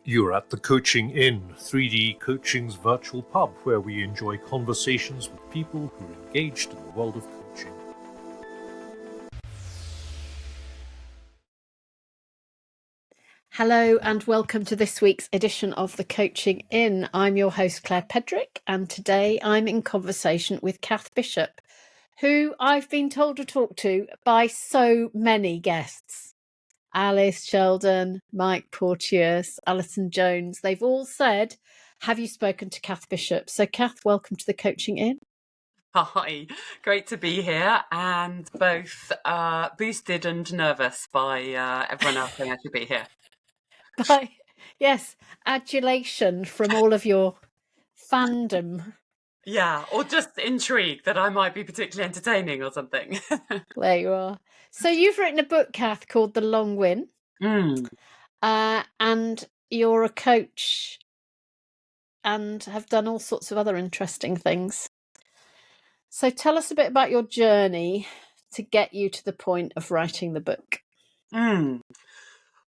You're at the Coaching Inn, 3D Coaching's virtual pub, where we enjoy conversations with people who are engaged in the world of coaching. Hello and welcome to this week's edition of the Coaching Inn. I'm your host Claire Pedrick, and today I'm in conversation with Cath Bishop, who I've been told to talk to by so many guests. Alice Sheldon, Mike Porteous, Alison Jones, they've all said, have you spoken to Cath Bishop? So Cath, welcome to the Coaching Inn. Hi, great to be here, and both boosted and nervous by everyone else saying I should be here. Yes, adulation from all of your fandom. Yeah, or just intrigued that I might be particularly entertaining or something. There you are. So you've written a book, Cath, called The Long Win. And you're a coach and have done all sorts of other interesting things. So tell us a bit about your journey to get you to the point of writing the book.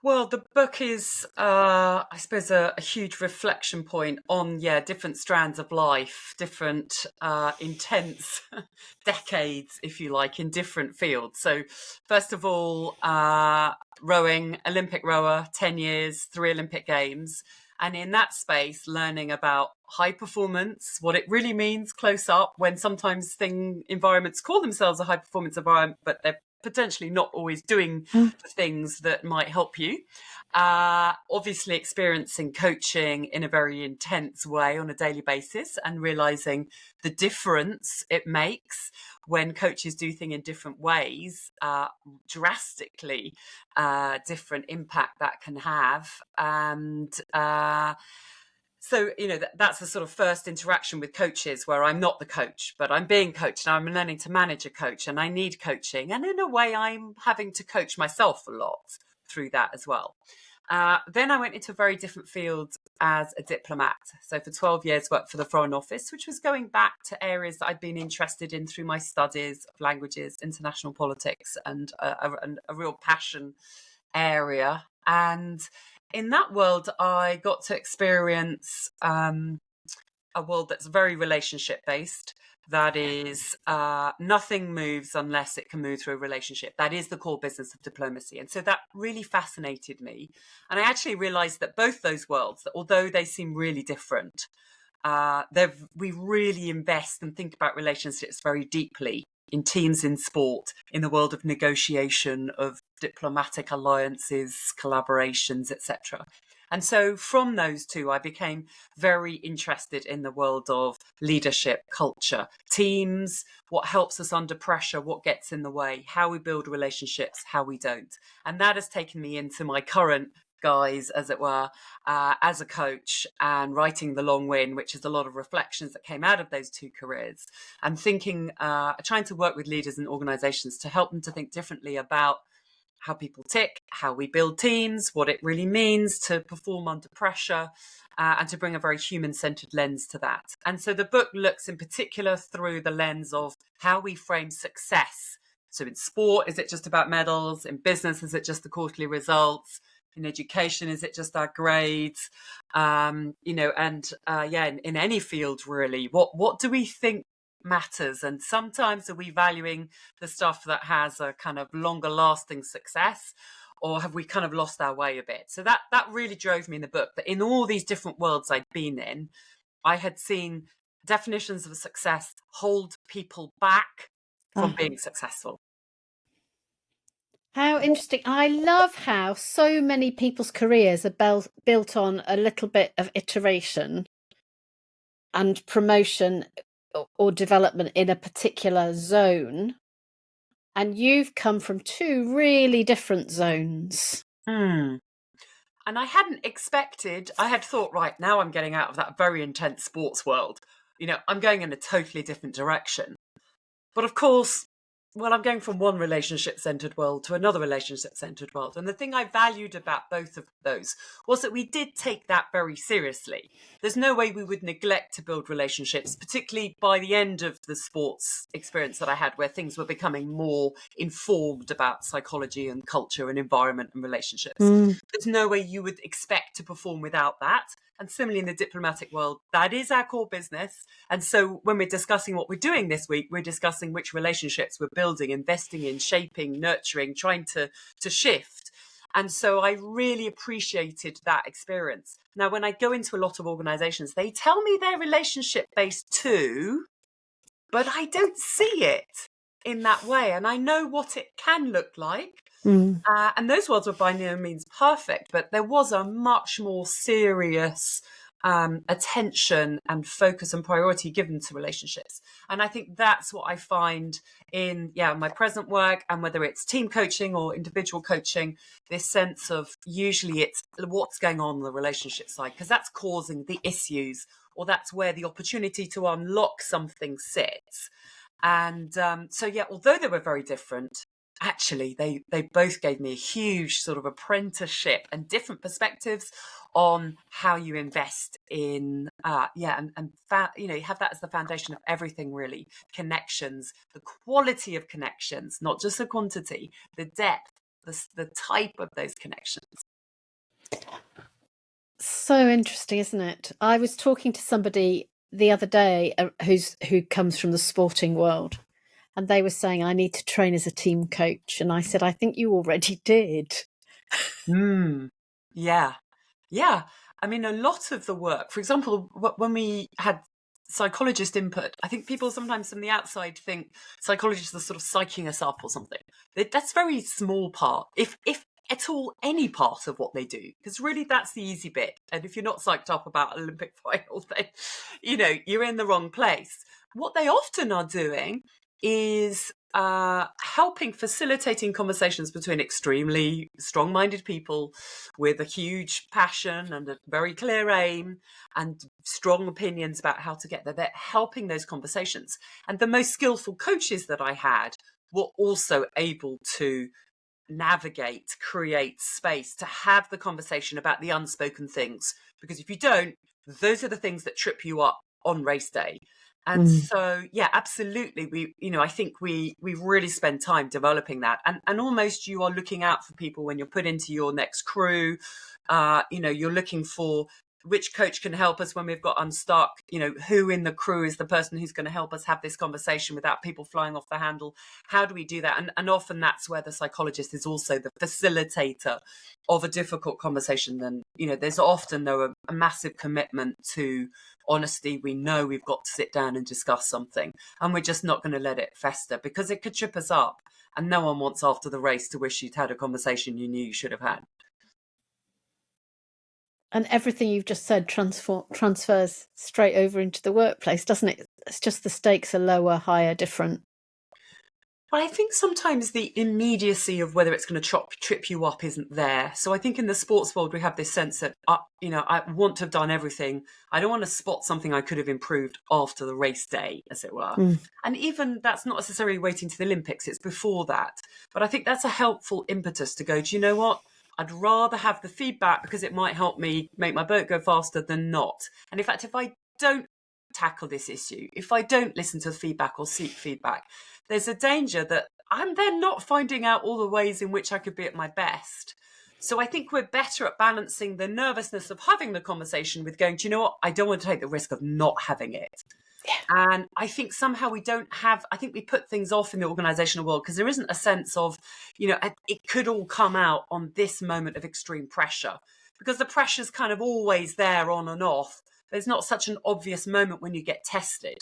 Well, the book is, I suppose, a huge reflection point on, different strands of life, different intense decades, if you like, in different fields. So, first of all, rowing, Olympic rower, 10 years, 3 Olympic Games. And in that space, learning about high performance, what it really means close up, when sometimes environments call themselves a high performance environment, but they're potentially not always doing the things that might help you. Obviously experiencing coaching in a very intense way on a daily basis and realizing the difference it makes when coaches do things in different ways, drastically different impact that can have. And so, that's the sort of first interaction with coaches where I'm not the coach, but I'm being coached and I'm learning to manage a coach and I need coaching. And in a way, I'm having to coach myself a lot through that as well. Then I went into a very different field as a diplomat. So for 12 years, worked for the Foreign Office, which was going back to areas that I'd been interested in through my studies of languages, international politics, and a real passion area. And in that world, I got to experience a world that's very relationship based. That is, nothing moves unless it can move through a relationship. That is the core business of diplomacy. And so that really fascinated me. And I actually realized that both those worlds, although they seem really different, we really invest and think about relationships very deeply in teams, in sport, in the world of negotiation, of diplomatic alliances, collaborations, etc. And so from those two, I became very interested in the world of leadership, culture, teams, what helps us under pressure, what gets in the way, how we build relationships, how we don't. And that has taken me into my current guise, as it were, as a coach, and writing The Long Win, which is a lot of reflections that came out of those two careers, and thinking, trying to work with leaders and organizations to help them to think differently about how people tick, how we build teams, what it really means to perform under pressure, and to bring a very human-centered lens to that. And so the book looks in particular through the lens of how we frame success. So in sport, is it just about medals? In business, is it just the quarterly results? In education, is it just our grades? In any field, really. What do we think matters? And sometimes are we valuing the stuff that has a kind of longer lasting success, or have we kind of lost our way a bit? So that really drove me in the book, that in all these different worlds I'd been in, I had seen definitions of success hold people back from being successful. How interesting. I love how so many people's careers are built on a little bit of iteration and promotion or development in a particular zone. And you've come from two really different zones. And I hadn't expected, I had thought, right, now I'm getting out of that very intense sports world. I'm going in a totally different direction. But of course, Well, I'm going from one relationship-centered world to another relationship-centered world. And the thing I valued about both of those was that we did take that very seriously. There's no way we would neglect to build relationships, particularly by the end of the sports experience that I had, where things were becoming more informed about psychology and culture and environment and relationships. There's no way you would expect to perform without that. And similarly, in the diplomatic world, that is our core business. And so when we're discussing what we're doing this week, we're discussing which relationships we're building, investing in, shaping, nurturing, trying to shift. And so I really appreciated that experience. Now, when I go into a lot of organizations, they tell me they're relationship based too, but I don't see it in that way. And I know what it can look like. And those worlds were by no means perfect, but there was a much more serious attention and focus and priority given to relationships. And I think that's what I find in my present work, and whether it's team coaching or individual coaching, this sense of usually it's what's going on the relationship side, because that's causing the issues, or that's where the opportunity to unlock something sits. And although they were very different, actually they both gave me a huge sort of apprenticeship and different perspectives on how you invest in you have that as the foundation of everything, really. Connections, the quality of connections, not just the quantity, the depth, the type of those connections. So interesting, isn't it? I was talking to somebody the other day who comes from the sporting world, and they were saying, I need to train as a team coach. And I said, I think you already did. Yeah. I mean, a lot of the work, for example, when we had psychologist input, I think people sometimes from the outside think psychologists are sort of psyching us up or something. That's a very small part, if at all any part of what they do, because really that's the easy bit. And if you're not psyched up about Olympic finals, then you're in the wrong place. What they often are doing is facilitating conversations between extremely strong-minded people with a huge passion and a very clear aim and strong opinions about how to get there. They're helping those conversations. And the most skillful coaches that I had were also able to navigate, create space to have the conversation about the unspoken things. Because if you don't, those are the things that trip you up on race day. And so, absolutely. I think we really spend time developing that, and almost you are looking out for people when you're put into your next crew. You're looking for which coach can help us when we've got unstuck. Who in the crew is the person who's going to help us have this conversation without people flying off the handle? How do we do that? And often that's where the psychologist is also the facilitator of a difficult conversation. Then, there's often though a massive commitment to honesty. We know we've got to sit down and discuss something, and we're just not going to let it fester, because it could trip us up, and no one wants after the race to wish you'd had a conversation you knew you should have had. And everything you've just said transfers straight over into the workplace, doesn't it? It's just the stakes are lower, higher, different. Well, I think sometimes the immediacy of whether it's going to trip you up isn't there. So I think in the sports world, we have this sense that, I want to have done everything. I don't want to spot something I could have improved after the race day, as it were. And even that's not necessarily waiting to the Olympics, it's before that. But I think that's a helpful impetus to go, do you know what? I'd rather have the feedback, because it might help me make my boat go faster than not. And in fact, if I don't tackle this issue, if I don't listen to feedback or seek feedback, there's a danger that I'm then not finding out all the ways in which I could be at my best. So I think we're better at balancing the nervousness of having the conversation with going, do you know what? I don't want to take the risk of not having it. Yeah. And I think somehow we put things off in the organizational world because there isn't a sense of, it could all come out on this moment of extreme pressure, because the pressure's kind of always there, on and off. There's not such an obvious moment when you get tested.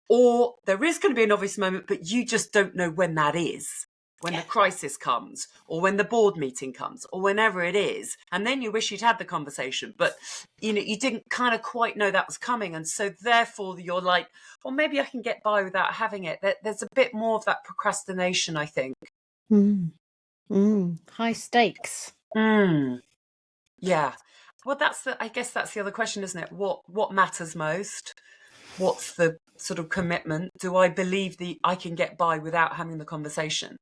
Or there is going to be an obvious moment, but you just don't know when that is, when the crisis comes, or when the board meeting comes, or whenever it is. And then you wish you'd had the conversation, but you didn't kind of quite know that was coming. And so therefore you're like, well, maybe I can get by without having it. There's a bit more of that procrastination, I think. High stakes. Yeah. Well, I guess that's the other question, isn't it? What matters most? What's the sort of commitment? Do I believe I can get by without having the conversation?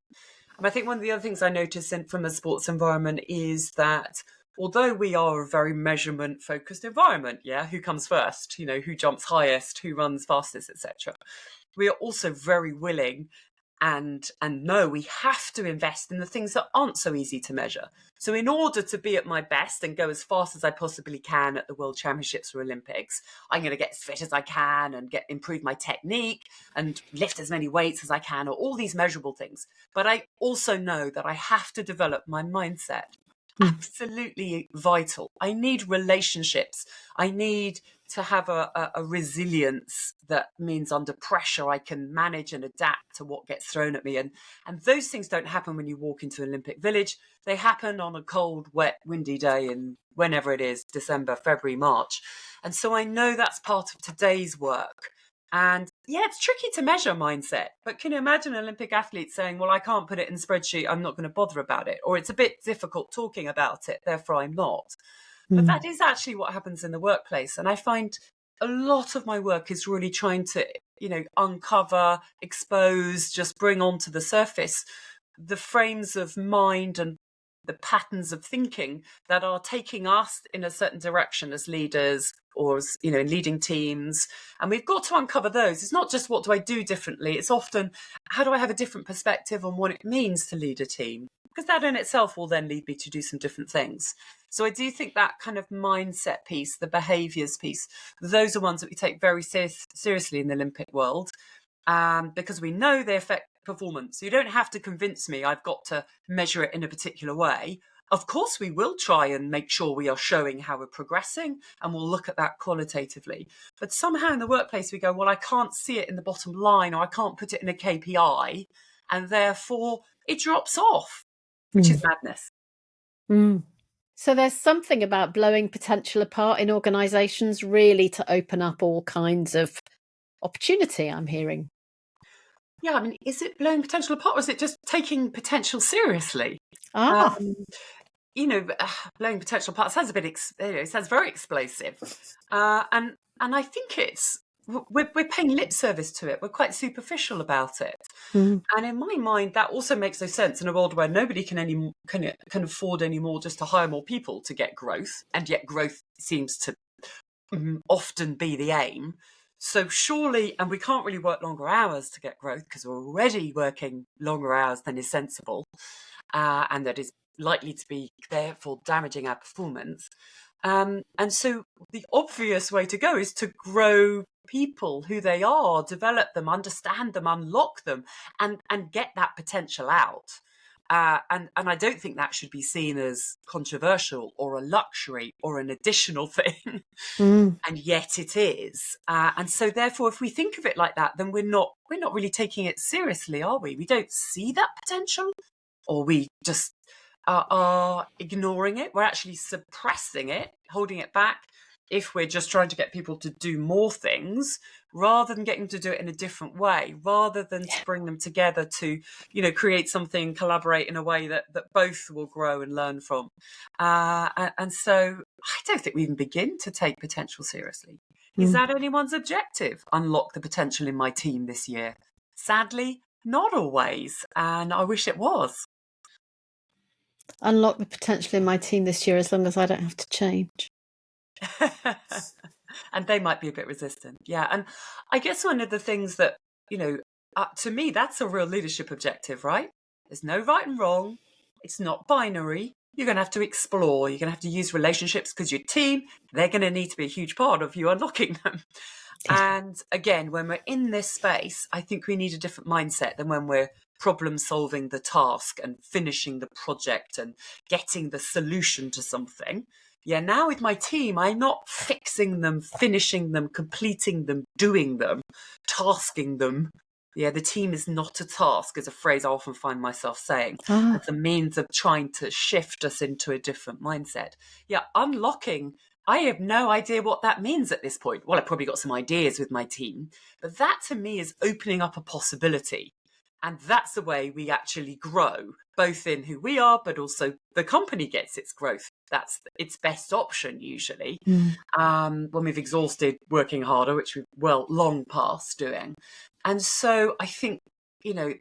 And I think one of the other things I notice from a sports environment is that although we are a very measurement focused environment, who comes first, who jumps highest, who runs fastest, etc., we are also very willing and know we have to invest in the things that aren't so easy to measure. So in order to be at my best and go as fast as I possibly can at the World Championships or Olympics, I'm going to get as fit as I can and improve my technique and lift as many weights as I can, or all these measurable things. But I also know that I have to develop my mindset. Absolutely vital. I need relationships. I need to have a resilience that means under pressure I can manage and adapt to what gets thrown at me. And those things don't happen when you walk into Olympic Village. They happen on a cold, wet, windy day in whenever it is, December, February, March. And so I know that's part of today's work. And it's tricky to measure mindset, but can you imagine an Olympic athlete saying, well, I can't put it in a spreadsheet, I'm not going to bother about it, or it's a bit difficult talking about it, therefore I'm not. But that is actually what happens in the workplace. And I find a lot of my work is really trying to, uncover, expose, just bring onto the surface the frames of mind and the patterns of thinking that are taking us in a certain direction as leaders or as, in leading teams. And we've got to uncover those. It's not just what do I do differently? It's often how do I have a different perspective on what it means to lead a team? Because that in itself will then lead me to do some different things. So I do think that kind of mindset piece, the behaviours piece, those are ones that we take very seriously in the Olympic world, because we know they affect performance. So you don't have to convince me I've got to measure it in a particular way. Of course, we will try and make sure we are showing how we're progressing, and we'll look at that qualitatively. But somehow in the workplace, we go, well, I can't see it in the bottom line, or I can't put it in a KPI, and therefore it drops off, which is madness. So there's something about blowing potential apart in organisations really to open up all kinds of opportunity, I'm hearing. Yeah, I mean, is it blowing potential apart, or is it just taking potential seriously? Blowing potential apart sounds a bit, it sounds very explosive. And I think we're paying lip service to it. We're quite superficial about it. And in my mind, that also makes no sense in a world where nobody can afford any more just to hire more people to get growth. And yet growth seems to often be the aim. So surely, and we can't really work longer hours to get growth because we're already working longer hours than is sensible, and that is likely to be therefore damaging our performance. And so the obvious way to go is to grow people, who they are, develop them, understand them, unlock them, and get that potential out. And I don't think that should be seen as controversial or a luxury or an additional thing. And yet it is. And so therefore, if we think of it like that, then we're not really taking it seriously, are we? We don't see that potential, or we just are ignoring it. We're actually suppressing it, holding it back, if we're just trying to get people to do more things rather than getting them to do it in a different way, rather than to bring them together to, create something, collaborate in a way that both will grow and learn from. And so I don't think we even begin to take potential seriously. Is that anyone's objective? Unlock the potential in my team this year? Sadly, not always. And I wish it was. Unlock the potential in my team this year as long as I don't have to change. And they might be a bit resistant. Yeah. And I guess one of the things that, to me, that's a real leadership objective, right? There's no right and wrong. It's not binary. You're going to have to explore. You're going to have to use relationships because your team, they're going to need to be a huge part of you unlocking them. And again, when we're in this space, I think we need a different mindset than when we're problem solving the task and finishing the project and getting the solution to something. Yeah, now with my team, I'm not fixing them, finishing them, completing them, doing them, tasking them. Yeah, the team is not a task, is a phrase I often find myself saying. It's a means of trying to shift us into a different mindset. Yeah, unlocking, I have no idea what that means at this point. Well, I've probably got some ideas with my team, but that to me is opening up a possibility. And that's the way we actually grow, both in who we are, but also the company gets its growth. that's its best option usually. Mm. When we've exhausted working harder, which we've long past doing. And so I think,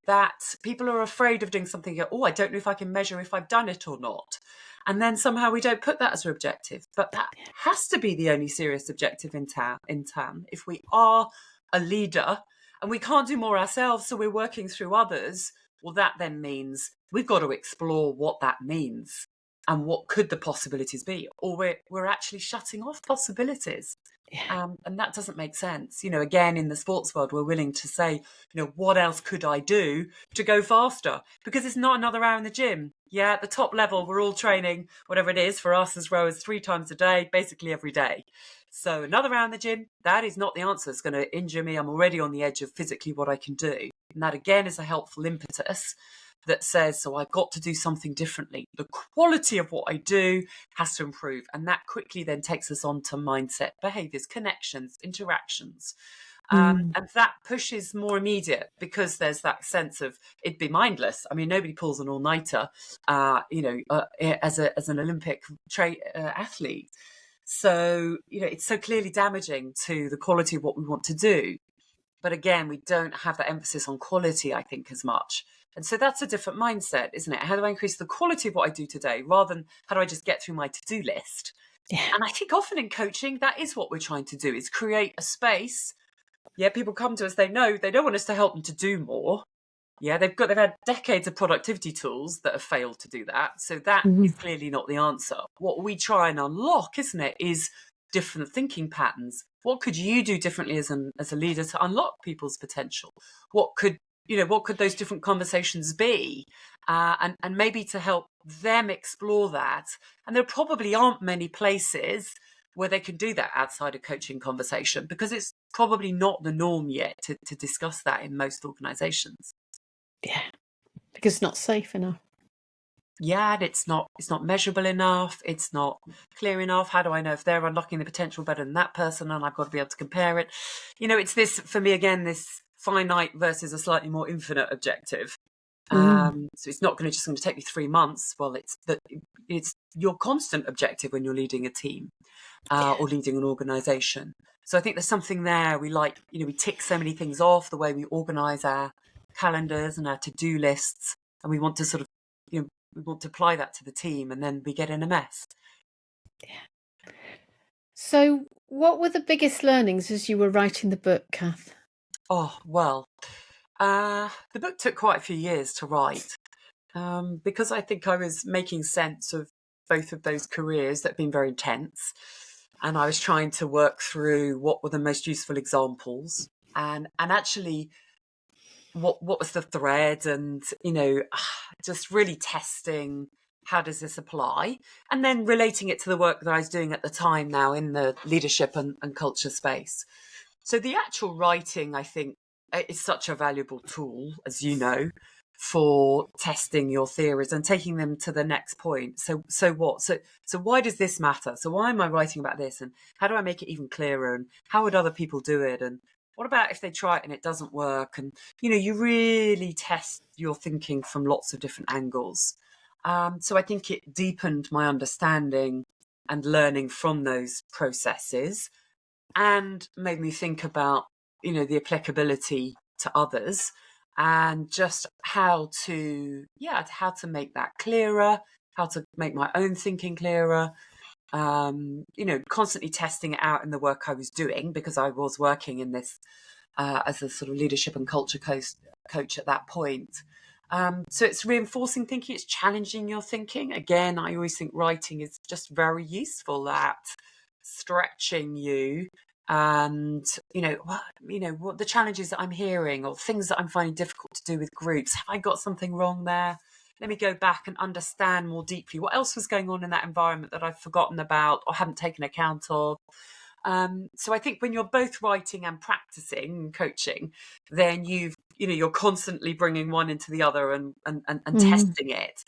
that people are afraid of doing something. Oh, I don't know if I can measure if I've done it or not. And then somehow we don't put that as an objective. But that has to be the only serious objective in TAM. If we are a leader and we can't do more ourselves, so we're working through others, well, that then means we've got to explore what that means and what could the possibilities be. Or we're actually shutting off possibilities. Yeah. And that doesn't make sense. Again, in the sports world, we're willing to say, what else could I do to go faster? Because it's not another hour in the gym. Yeah, at the top level, we're all training, whatever it is, for us as rowers 3 times a day, basically every day. So another hour in the gym, that is not the answer. It's going to injure me. I'm already on the edge of physically what I can do. And that, again, is a helpful impetus that says, so I've got to do something differently. The quality of what I do has to improve. And that quickly then takes us on to mindset, behaviors, connections, interactions. And that push is more immediate because there's that sense of it'd be mindless. I mean, nobody pulls an all-nighter, as an Olympic athlete. So, it's so clearly damaging to the quality of what we want to do. But again, we don't have that emphasis on quality, I think, as much. And so that's a different mindset, isn't it? How do I increase the quality of what I do today rather than how do I just get through my to-do list? Yeah. And I think often in coaching, that is what we're trying to do, is create a space. Yeah, people come to us, they know they don't want us to help them to do more. Yeah, they've had decades of productivity tools that have failed to do that. So that is clearly not the answer. What we try and unlock, isn't it, is different thinking patterns. What could you do differently as a leader to unlock people's potential? What could those different conversations be? And maybe to help them explore that. And there probably aren't many places where they can do that outside of coaching conversation, because it's probably not the norm yet to discuss that in most organizations. Yeah. Because it's not safe enough. Yeah, and it's not measurable enough. It's not clear enough. How do I know if they're unlocking the potential better than that person? And I've got to be able to compare it. It's this, for me, again, this finite versus a slightly more infinite objective. So it's not just going to take you 3 months. Well, it's your constant objective when you're leading a team or leading an organization. So I think there's something there. We we tick so many things off, the way we organize our calendars and our to-do lists, and we want to sort of, we want to apply that to the team, and then we get in a mess. Yeah. So what were the biggest learnings as you were writing the book, Cath? Oh, well, the book took quite a few years to write because I think I was making sense of both of those careers that have been very intense. And I was trying to work through what were the most useful examples and actually what was the thread, and just really testing how does this apply, and then relating it to the work that I was doing at the time now in the leadership and culture space. So the actual writing, I think, is such a valuable tool, as you know, for testing your theories and taking them to the next point. So what? So why does this matter? So why am I writing about this? And how do I make it even clearer? And how would other people do it? And what about if they try it and it doesn't work? And, you really test your thinking from lots of different angles. So I think it deepened my understanding and learning from those processes, and made me think about, the applicability to others, and just how to make that clearer, how to make my own thinking clearer. Constantly testing it out in the work I was doing, because I was working in this as a sort of leadership and culture coach at that point. So it's reinforcing thinking, it's challenging your thinking. Again, I always think writing is just very useful at stretching you, and what the challenges that I'm hearing or things that I'm finding difficult to do with groups. Have I got something wrong there? Let me go back and understand more deeply what else was going on in that environment that I've forgotten about or haven't taken account of. So I think when you're both writing and practicing coaching, then you're constantly bringing one into the other and testing it.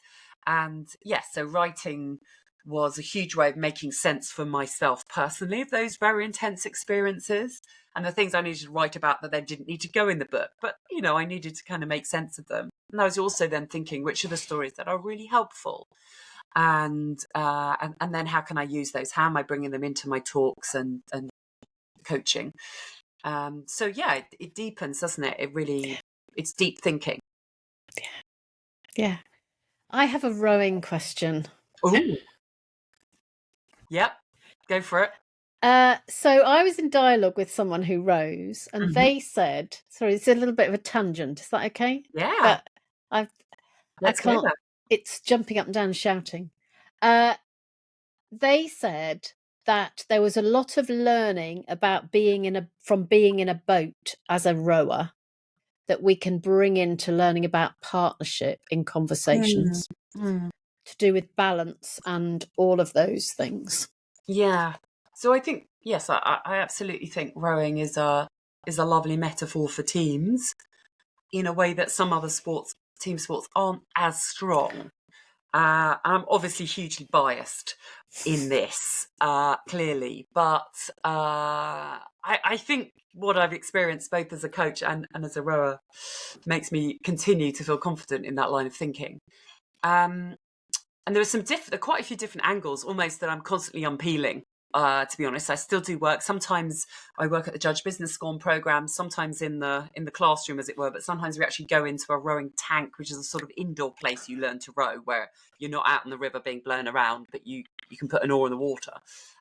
And yes, so writing was a huge way of making sense for myself personally of those very intense experiences and the things I needed to write about that then didn't need to go in the book. But, I needed to kind of make sense of them. And I was also then thinking, which are the stories that are really helpful? and then how can I use those? How am I bringing them into my talks and coaching? So yeah, it deepens, doesn't it? It's deep thinking. Yeah. I have a rowing question. Oh, yep, go for it. So I was in dialogue with someone who rows, and they said, sorry, it's a little bit of a tangent. Is that okay? Yeah, But I let's go can't. there. It's jumping up and down, shouting. They said that there was a lot of learning about being in a boat as a rower that we can bring into learning about partnership in conversations to do with balance and all of those things. Yeah. So I think, yes, I absolutely think rowing is a lovely metaphor for teams in a way that some other team sports aren't as strong. I'm obviously hugely biased in this, clearly, but I think what I've experienced both as a coach and as a rower makes me continue to feel confident in that line of thinking. And there are quite a few different angles almost that I'm constantly unpeeling. To be honest, I still do work. Sometimes I work at the Judge Business School program, sometimes in the classroom, as it were. But sometimes we actually go into a rowing tank, which is a sort of indoor place you learn to row, where you're not out in the river being blown around, but you can put an oar in the water,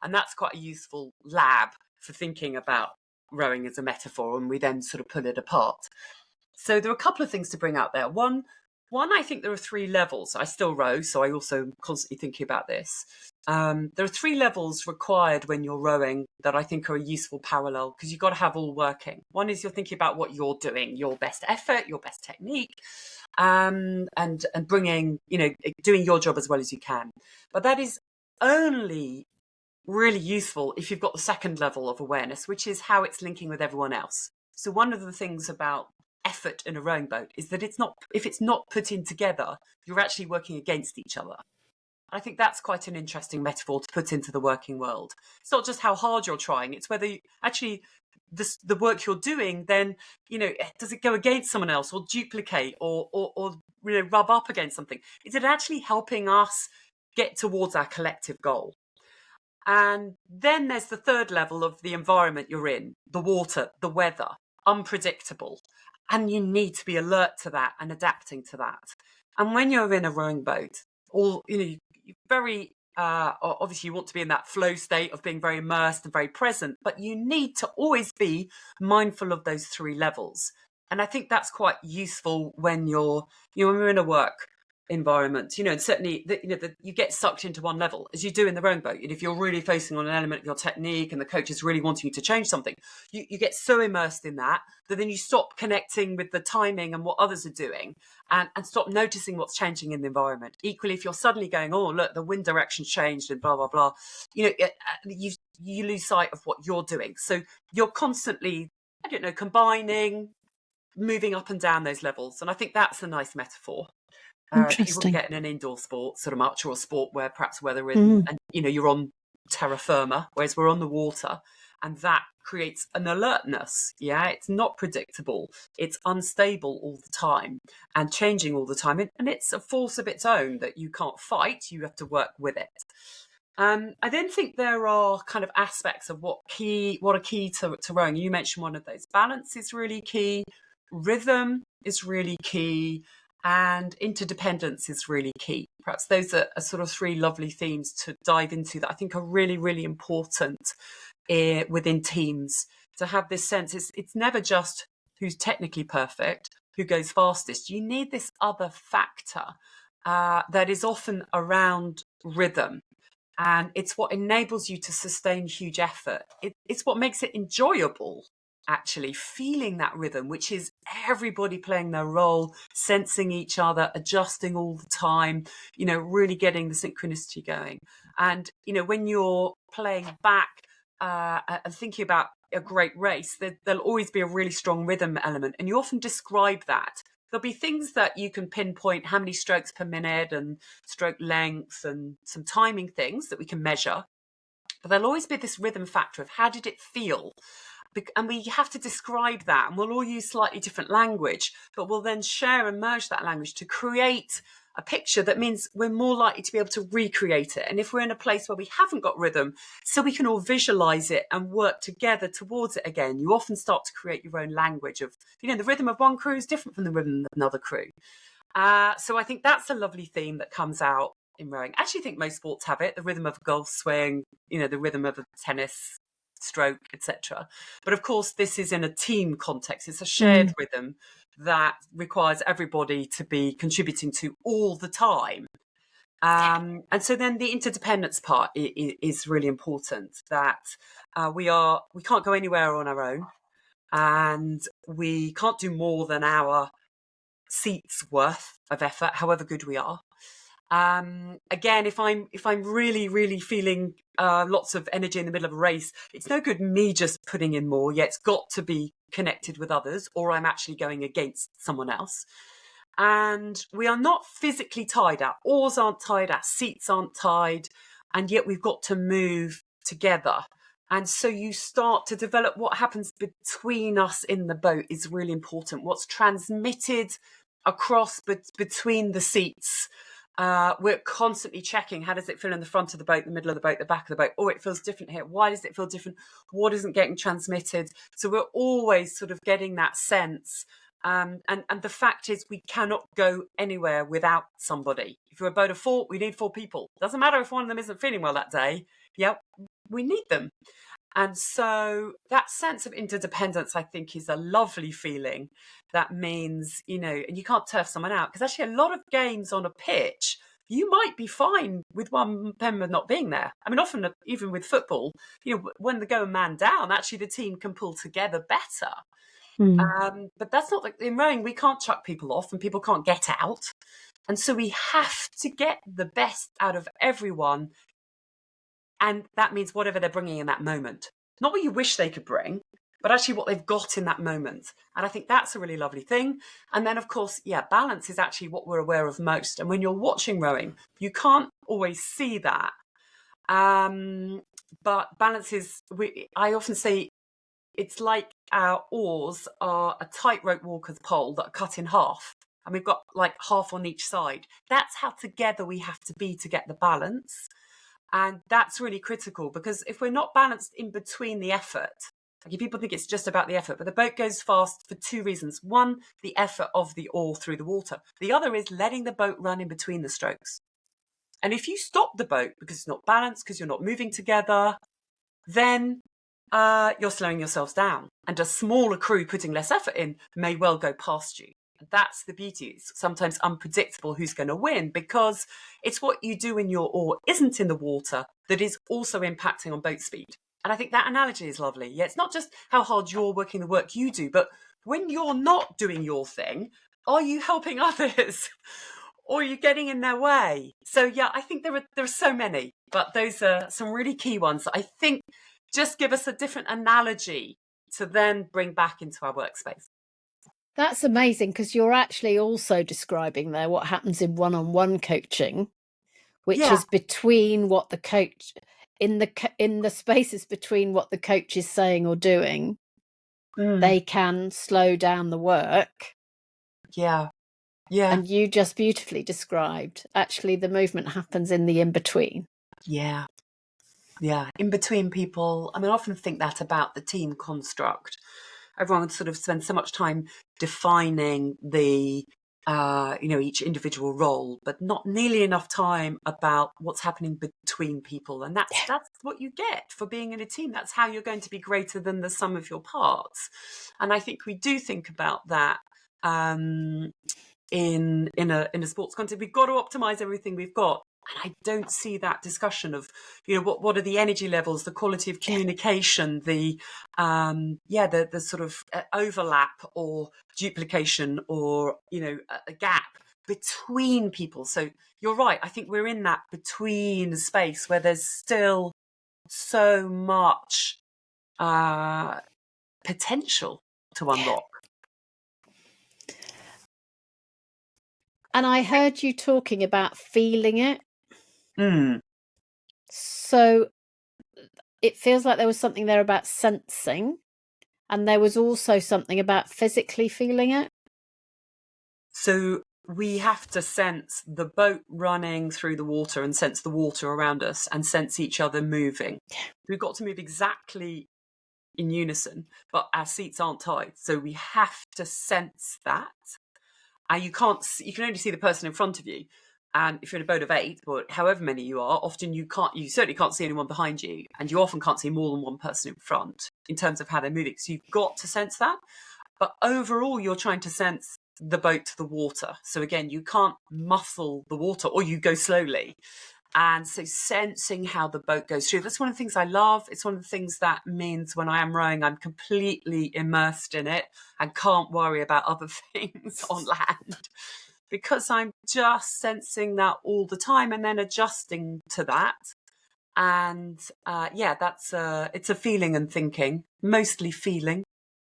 and that's quite a useful lab for thinking about rowing as a metaphor. And we then sort of pull it apart. So there are a couple of things to bring out there. One, I think there are 3 levels. I still row, so I also am constantly thinking about this. There are 3 levels required when you're rowing that I think are a useful parallel, because you've got to have all working. One is you're thinking about what you're doing, your best effort, your best technique, and bringing, doing your job as well as you can. But that is only really useful if you've got the second level of awareness, which is how it's linking with everyone else. So one of the things about effort in a rowing boat is that if it's not put in together, you're actually working against each other. I think that's quite an interesting metaphor to put into the working world. It's not just how hard you're trying, it's whether the work you're doing, then, does it go against someone else or duplicate or rub up against something? Is it actually helping us get towards our collective goal? And then there's the third level of the environment you're in, the water, the weather, unpredictable. And you need to be alert to that and adapting to that. And when you're in a rowing boat, you very obviously you want to be in that flow state of being very immersed and very present, but you need to always be mindful of those 3 levels. And I think that's quite useful when when you're in a work environment, and certainly you get sucked into one level, as you do in the rowing boat. And if you're really focusing on an element of your technique and the coach is really wanting you to change something, you get so immersed in that then you stop connecting with the timing and what others are doing, and stop noticing what's changing in the environment. Equally, if you're suddenly going, oh look, the wind direction changed and blah blah blah, you lose sight of what you're doing. So you're constantly, combining, moving up and down those levels. And I think that's a nice metaphor. You wouldn't get in an indoor sport sort of much, or a sport where perhaps weather and you're on terra firma, whereas we're on the water, and that creates an alertness. Yeah, it's not predictable, it's unstable all the time and changing all the time, and it's a force of its own that you can't fight. You have to work with it. I then think there are kind of aspects of what are key to rowing. You mentioned one of those. Balance is really key. Rhythm is really key. And interdependence is really key. Perhaps those are sort of 3 lovely themes to dive into that I think are really, really important within teams, to have this sense. It's never just who's technically perfect, who goes fastest. You need this other factor that is often around rhythm. And it's what enables you to sustain huge effort. It's what makes it enjoyable, actually, feeling that rhythm, which is everybody playing their role, sensing each other, adjusting all the time, really getting the synchronicity going. And, when you're playing back and thinking about a great race, there'll always be a really strong rhythm element. And you often describe that. There'll be things that you can pinpoint, how many strokes per minute and stroke length and some timing things that we can measure. But there'll always be this rhythm factor of how did it feel? And we have to describe that, and we'll all use slightly different language, but we'll then share and merge that language to create a picture, that means we're more likely to be able to recreate it. And if we're in a place where we haven't got rhythm, so we can all visualize it and work together towards it again, you often start to create your own language of, the rhythm of one crew is different from the rhythm of another crew. So I think that's a lovely theme that comes out in rowing. I actually think most sports have it, the rhythm of a golf swing, the rhythm of a tennis stroke, etc. But of course, this is in a team context. It's a shared rhythm that requires everybody to be contributing to all the time. And so then the interdependence part is really important, that we can't go anywhere on our own, and we can't do more than our seats worth of effort, however good we are. Again, if I'm really, really feeling lots of energy in the middle of a race, it's no good me just putting in more. Yeah, it's got to be connected with others, or I'm actually going against someone else. And we are not physically tied. Our oars aren't tied, our seats aren't tied, and yet we've got to move together. And so you start to develop what happens between us in the boat is really important. What's transmitted across between the seats. We're constantly checking, how does it feel in the front of the boat, the middle of the boat, the back of the boat? Oh, it feels different here. Why does it feel different? What isn't getting transmitted? So we're always sort of getting that sense. And the fact is, we cannot go anywhere without somebody. If you're a boat of 4, we need 4 people. Doesn't matter if one of them isn't feeling well that day. Yeah, we need them. And so that sense of interdependence, I think, is a lovely feeling. That means, and you can't turf someone out, because actually a lot of games on a pitch, you might be fine with one member not being there. I mean, often, even with football, when they go a man down, actually the team can pull together better. But that's not like in rowing, we can't chuck people off and people can't get out. And so we have to get the best out of everyone. And that means whatever they're bringing in that moment. Not what you wish they could bring, but actually what they've got in that moment. And I think that's a really lovely thing. And then, of course, balance is actually what we're aware of most. And when you're watching rowing, you can't always see that. But balance is, I often say, it's like our oars are a tightrope walker's pole that are cut in half. And we've got like half on each side. That's how together we have to be to get the balance. And that's really critical, because if we're not balanced in between the effort, like people think it's just about the effort, but the boat goes fast for 2 reasons. One, the effort of the oar through the water. The other is letting the boat run in between the strokes. And if you stop the boat because it's not balanced, because you're not moving together, then you're slowing yourselves down. And a smaller crew putting less effort in may well go past you. That's the beauty. It's sometimes unpredictable who's going to win, because it's what you do when your oar isn't in the water that is also impacting on boat speed. And I think that analogy is lovely. Yeah, it's not just how hard you're working the work you do, but when you're not doing your thing, are you helping others? Or are you getting in their way? So I think there are so many, but those are some really key ones that I think just give us a different analogy to then bring back into our workspace. That's amazing, because you're actually also describing there what happens in one-on-one coaching, which is between what the coach, in the spaces between what the coach is saying or doing, they can slow down the work. Yeah. And you just beautifully described, actually, the movement happens in the in-between. Yeah. In between people. I mean, I often think that about the team construct. Everyone sort of spends so much time defining the, each individual role, but not nearly enough time about what's happening between people. And that's what you get for being in a team. That's how you're going to be greater than the sum of your parts. And I think we do think about that in a sports context. We've got to optimize everything we've got. And I don't see that discussion of, what are the energy levels, the quality of communication, the sort of overlap or duplication or, a gap between people. So you're right. I think we're in that between space where there's still so much potential to unlock. And I heard you talking about feeling it. So it feels like there was something there about sensing, and there was also something about physically feeling it. So we have to sense the boat running through the water and sense the water around us and sense each other moving. We've got to move exactly in unison, but our seats aren't tied. So we have to sense that. And you can only see the person in front of you. And if you're in a boat of 8, or however many you are, often you certainly can't see anyone behind you. And you often can't see more than one person in front in terms of how they're moving. So you've got to sense that. But overall, you're trying to sense the boat to the water. So again, you can't muscle the water, or you go slowly. And so sensing how the boat goes through, that's one of the things I love. It's one of the things that means when I am rowing, I'm completely immersed in it and can't worry about other things on land, because I'm just sensing that all the time and then adjusting to that. And it's a feeling and thinking, mostly feeling.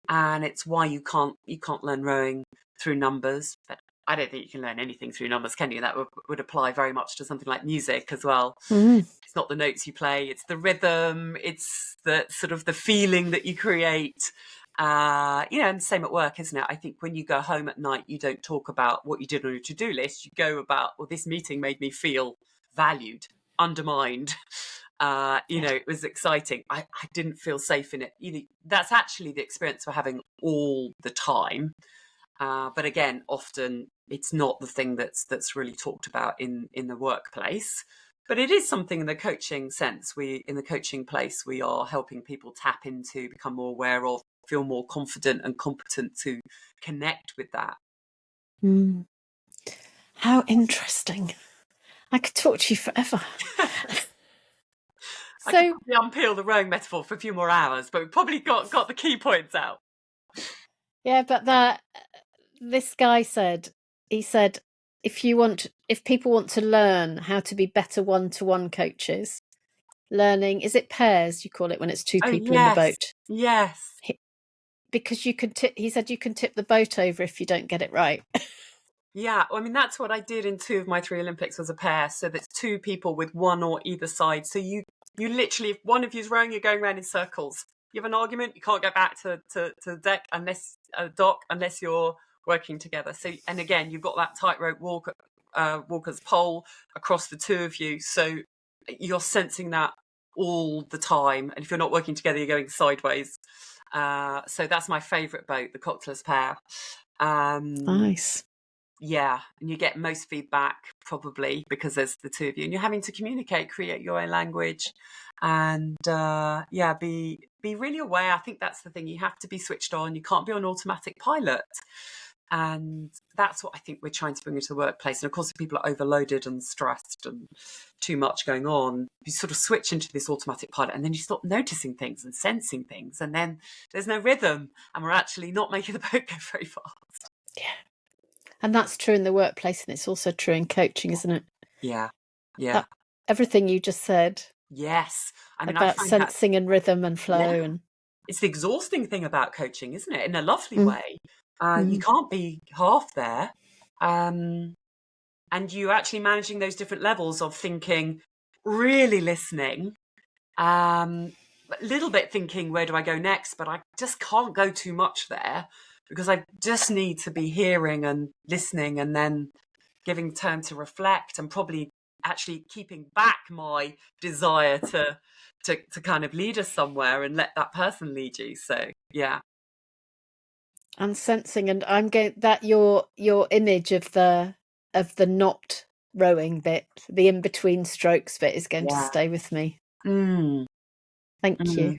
And it's why you can't learn rowing through numbers. But I don't think you can learn anything through numbers, can you? That would apply very much to something like music as well. It's not the notes you play, it's the rhythm, it's the sort of the feeling that you create. And the same at work, isn't it? I think when you go home at night, you don't talk about what you did on your to-do list. You go about, well, this meeting made me feel valued, undermined. It was exciting. I didn't feel safe in it. That's actually the experience we're having all the time. But again, often it's not the thing that's really talked about in the workplace. But it is something in the coaching sense. In the coaching place, we are helping people tap into, become more aware of, feel more confident and competent to connect with that. How interesting. I could talk to you forever. I could probably unpeel the rowing metaphor for a few more hours, but we've probably got the key points out. Yeah, but this guy said, if people want to learn how to be better one-to-one coaches, learning, is it pairs you call it when it's 2 people in the boat? Yes. Because he said you can tip the boat over if you don't get it right. Yeah, I mean, that's what I did in 2 of my 3 Olympics, was a pair. So that's 2 people with one or either side. So you literally, if one of you's rowing, you're going around in circles. You have an argument, you can't go back to the deck dock unless you're working together. So, and again, you've got that tightrope walker's pole across the 2 of you. So you're sensing that all the time. And if you're not working together, you're going sideways. So that's my favourite boat, the cockless pair. Nice. Yeah, and you get most feedback probably because there's the 2 of you, and you're having to communicate, create your own language, and be really aware. I think that's the thing. You have to be switched on. You can't be on automatic pilot, and that's what I think we're trying to bring into the workplace. And of course, if people are overloaded and stressed and too much going on, you sort of switch into this automatic pilot, and then you stop noticing things and sensing things, and then there's no rhythm, and we're actually not making the boat go very fast. Yeah. And that's true in the workplace, and it's also true in coaching, isn't it? Yeah. Everything you just said. Yes. I mean, about sensing and rhythm and flow. Yeah. And it's the exhausting thing about coaching, isn't it? In a lovely way. You can't be half there. And you're actually managing those different levels of thinking, really listening, a little bit thinking, where do I go next? But I just can't go too much there, because I just need to be hearing and listening, and then giving time to reflect, and probably actually keeping back my desire to kind of lead us somewhere and let that person lead you. So yeah. And sensing, and I'm going that your image of the not rowing bit, the in between strokes bit, is going to stay with me. Thank you.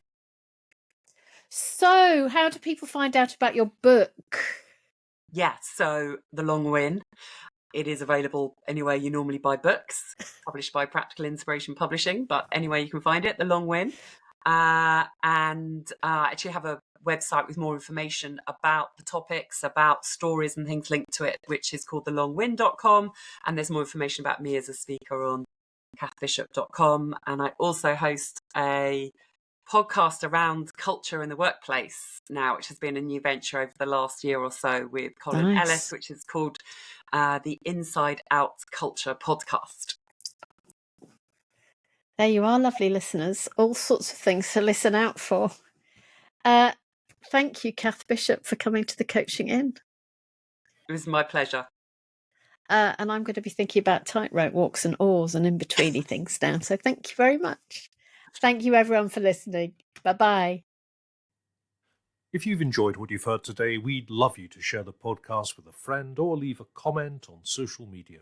So, how do people find out about your book? Yeah, so The Long Win. It is available anywhere you normally buy books, published by Practical Inspiration Publishing, but anywhere you can find it, The Long Win. And I actually have a website with more information about the topics, about stories and things linked to it, which is called thelongwin.com. And there's more information about me as a speaker on cathbishop.com. And I also host a podcast around culture in the workplace now, which has been a new venture over the last year or so with Colin Ellis, which is called the Inside Out Culture Podcast. There you are, lovely listeners. All sorts of things to listen out for. Thank you, Cath Bishop, for coming to the Coaching Inn. It was my pleasure. And I'm going to be thinking about tightrope walks and oars and in-betweeny things now. So thank you very much. Thank you, everyone, for listening. Bye-bye. If you've enjoyed what you've heard today, we'd love you to share the podcast with a friend or leave a comment on social media.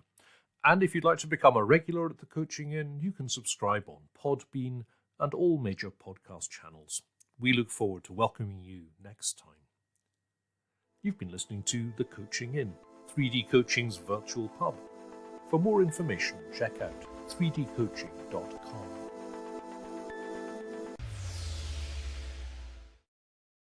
And if you'd like to become a regular at the Coaching Inn, you can subscribe on Podbean and all major podcast channels. We look forward to welcoming you next time. You've been listening to The Coaching Inn, 3D Coaching's virtual pub. For more information, check out 3dcoaching.com.